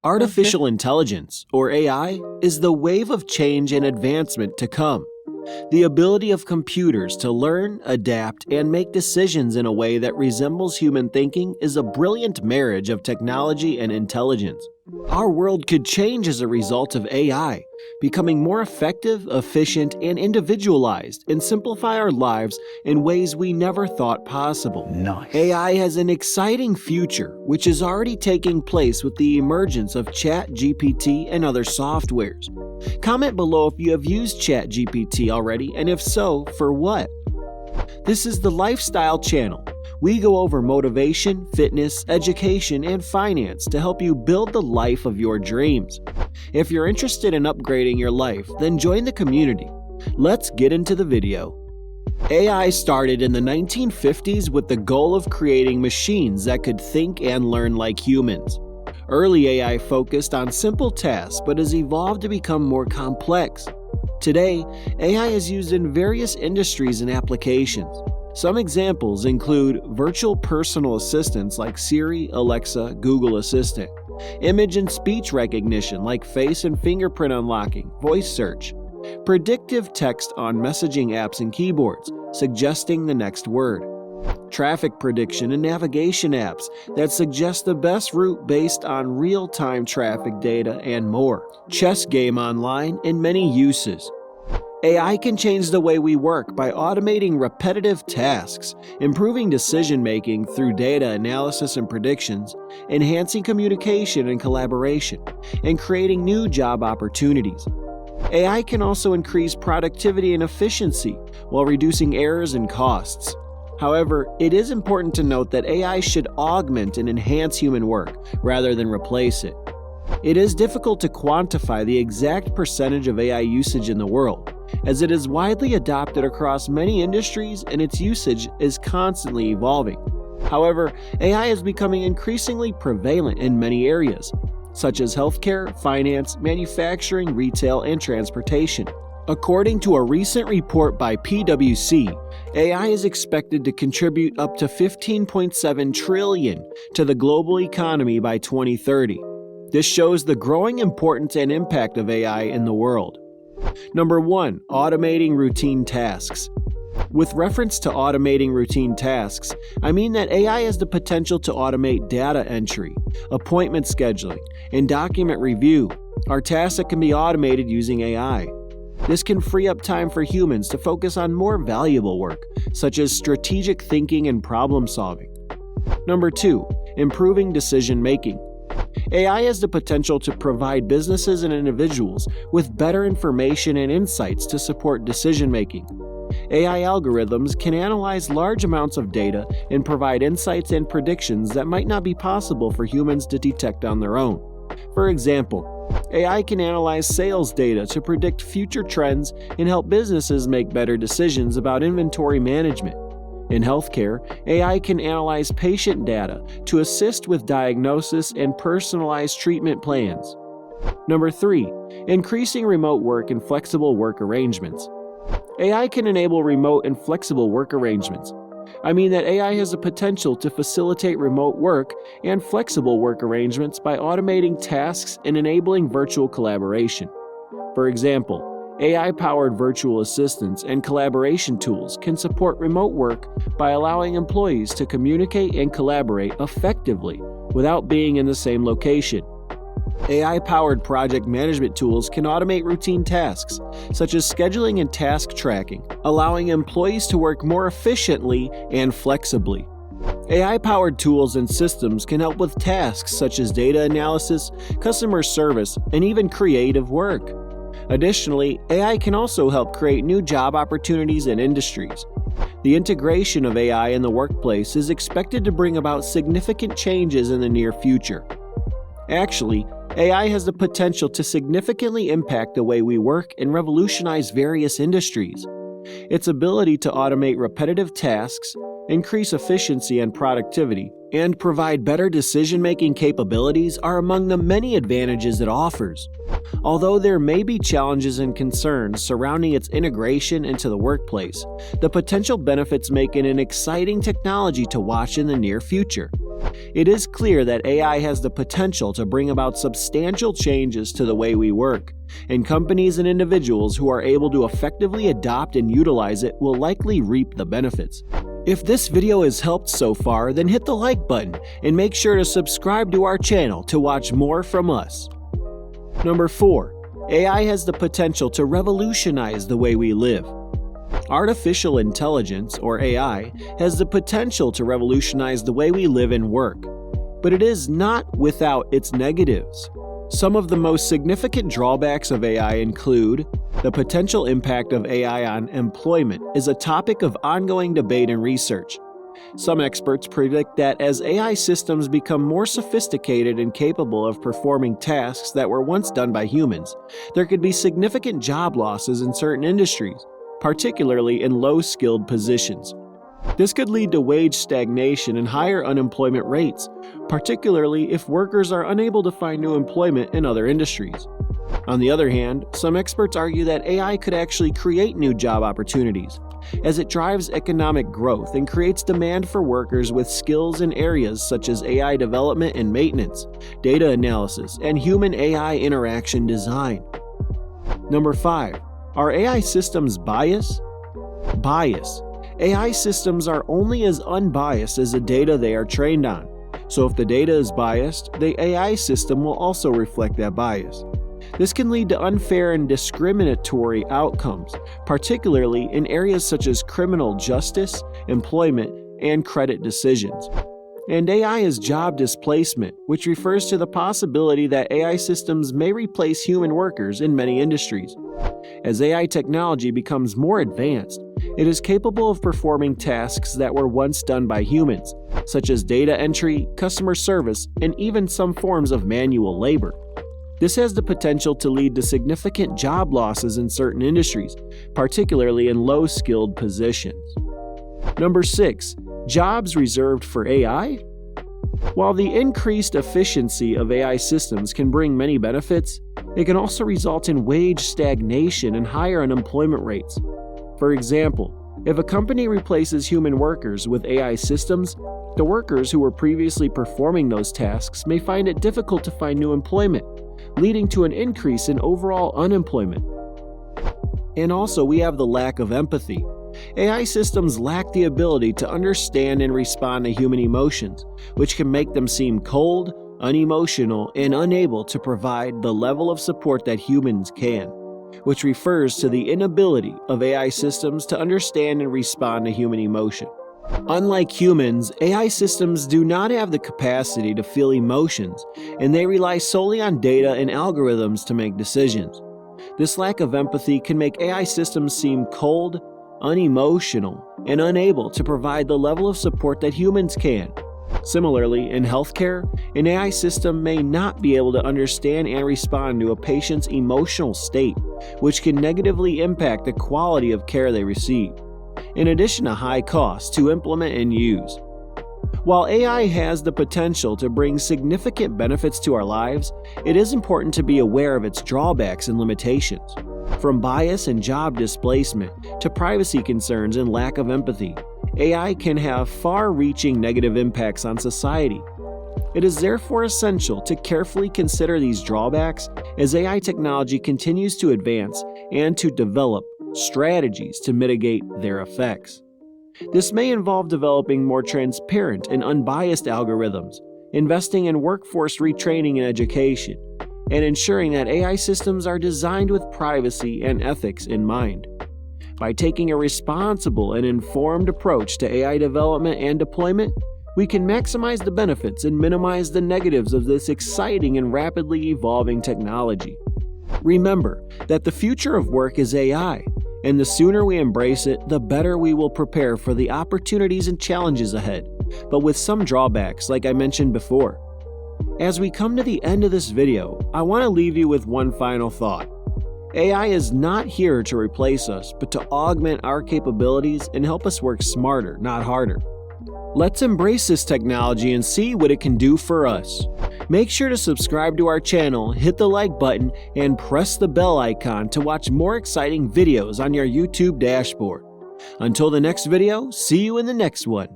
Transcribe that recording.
Artificial intelligence, or AI, is the wave of change and advancement to come. The ability of computers to learn, adapt, and make decisions in a way that resembles human thinking is a brilliant marriage of technology and intelligence. Our world could change as a result of AI, becoming more effective, efficient, and individualized, and simplify our lives in ways we never thought possible. Nice. AI has an exciting future, which is already taking place with the emergence of ChatGPT and other softwares. Comment below if you have used ChatGPT already, and if so, for what? This is the Lifestyle Channel. We go over motivation, fitness, education, and finance to help you build the life of your dreams. If you're interested in upgrading your life, then join the community. Let's get into the video. AI started in the 1950s with the goal of creating machines that could think and learn like humans. Early AI focused on simple tasks but has evolved to become more complex. Today, AI is used in various industries and applications. Some examples include virtual personal assistants like Siri, Alexa, Google Assistant, image and speech recognition like face and fingerprint unlocking, voice search, predictive text on messaging apps and keyboards, suggesting the next word, traffic prediction and navigation apps that suggest the best route based on real-time traffic data, and more, chess game online, and many uses. AI can change the way we work by automating repetitive tasks, improving decision-making through data analysis and predictions, enhancing communication and collaboration, and creating new job opportunities. AI can also increase productivity and efficiency while reducing errors and costs. However, it is important to note that AI should augment and enhance human work rather than replace it. It is difficult to quantify the exact percentage of AI usage in the world, as it is widely adopted across many industries and its usage is constantly evolving. However, AI is becoming increasingly prevalent in many areas, such as healthcare, finance, manufacturing, retail, and transportation. According to a recent report by PwC, AI is expected to contribute up to $15.7 trillion to the global economy by 2030. This shows the growing importance and impact of AI in the world. Number 1. Automating routine tasks. With reference to automating routine tasks, I mean that AI has the potential to automate data entry, appointment scheduling, and document review are tasks that can be automated using AI. This can free up time for humans to focus on more valuable work, such as strategic thinking and problem solving. Number 2. Improving decision making. AI has the potential to provide businesses and individuals with better information and insights to support decision-making. AI algorithms can analyze large amounts of data and provide insights and predictions that might not be possible for humans to detect on their own. For example, AI can analyze sales data to predict future trends and help businesses make better decisions about inventory management. In healthcare, AI can analyze patient data to assist with diagnosis and personalized treatment plans. Number 3. Increasing remote work and flexible work arrangements. AI can enable remote and flexible work arrangements. I mean that AI has the potential to facilitate remote work and flexible work arrangements by automating tasks and enabling virtual collaboration. For example, AI-powered virtual assistants and collaboration tools can support remote work by allowing employees to communicate and collaborate effectively without being in the same location. AI-powered project management tools can automate routine tasks, such as scheduling and task tracking, allowing employees to work more efficiently and flexibly. AI-powered tools and systems can help with tasks such as data analysis, customer service, and even creative work. Additionally, AI can also help create new job opportunities and industries. The integration of AI in the workplace is expected to bring about significant changes in the near future. Actually, AI has the potential to significantly impact the way we work and revolutionize various industries. Its ability to automate repetitive tasks, increase efficiency and productivity, and provide better decision-making capabilities are among the many advantages it offers. Although there may be challenges and concerns surrounding its integration into the workplace, the potential benefits make it an exciting technology to watch in the near future. It is clear that AI has the potential to bring about substantial changes to the way we work, and companies and individuals who are able to effectively adopt and utilize it will likely reap the benefits. If this video has helped so far, then hit the like button and make sure to subscribe to our channel to watch more from us. Number 4. AI has the potential to revolutionize the way we live. Artificial intelligence, or AI, has the potential to revolutionize the way we live and work, but it is not without its negatives. Some of the most significant drawbacks of AI include the potential impact of AI on employment is a topic of ongoing debate and research. Some experts predict that as AI systems become more sophisticated and capable of performing tasks that were once done by humans, there could be significant job losses in certain industries, particularly in low-skilled positions. This could lead to wage stagnation and higher unemployment rates, particularly if workers are unable to find new employment in other industries. On the other hand, some experts argue that AI could actually create new job opportunities, as it drives economic growth and creates demand for workers with skills in areas such as AI development and maintenance, data analysis, and human-AI interaction design. Number 5. Are AI systems biased? Bias. AI systems are only as unbiased as the data they are trained on. So if the data is biased, the AI system will also reflect that bias. This can lead to unfair and discriminatory outcomes, particularly in areas such as criminal justice, employment, and credit decisions. And AI is job displacement, which refers to the possibility that AI systems may replace human workers in many industries. As AI technology becomes more advanced, it is capable of performing tasks that were once done by humans, such as data entry, customer service, and even some forms of manual labor. This has the potential to lead to significant job losses in certain industries, particularly in low-skilled positions. Number 6. Jobs reserved for AI? While the increased efficiency of AI systems can bring many benefits, it can also result in wage stagnation and higher unemployment rates. For example, if a company replaces human workers with AI systems, the workers who were previously performing those tasks may find it difficult to find new employment, leading to an increase in overall unemployment. And also, we have the lack of empathy. AI systems lack the ability to understand and respond to human emotions, which can make them seem cold, unemotional, and unable to provide the level of support that humans can, which refers to the inability of AI systems to understand and respond to human emotion. Unlike humans, AI systems do not have the capacity to feel emotions, and they rely solely on data and algorithms to make decisions. This lack of empathy can make AI systems seem cold, unemotional, and unable to provide the level of support that humans can. Similarly, in healthcare, an AI system may not be able to understand and respond to a patient's emotional state, which can negatively impact the quality of care they receive, in addition to high costs to implement and use. While AI has the potential to bring significant benefits to our lives, it is important to be aware of its drawbacks and limitations. From bias and job displacement to privacy concerns and lack of empathy, AI can have far-reaching negative impacts on society. It is therefore essential to carefully consider these drawbacks as AI technology continues to advance and to develop strategies to mitigate their effects. This may involve developing more transparent and unbiased algorithms, investing in workforce retraining and education, and ensuring that AI systems are designed with privacy and ethics in mind. By taking a responsible and informed approach to AI development and deployment, we can maximize the benefits and minimize the negatives of this exciting and rapidly evolving technology. Remember that the future of work is AI, and the sooner we embrace it, the better we will prepare for the opportunities and challenges ahead, but with some drawbacks like I mentioned before. As we come to the end of this video, I want to leave you with one final thought. AI is not here to replace us, but to augment our capabilities and help us work smarter, not harder. Let's embrace this technology and see what it can do for us. Make sure to subscribe to our channel, hit the like button, and press the bell icon to watch more exciting videos on your YouTube dashboard. Until the next video, see you in the next one.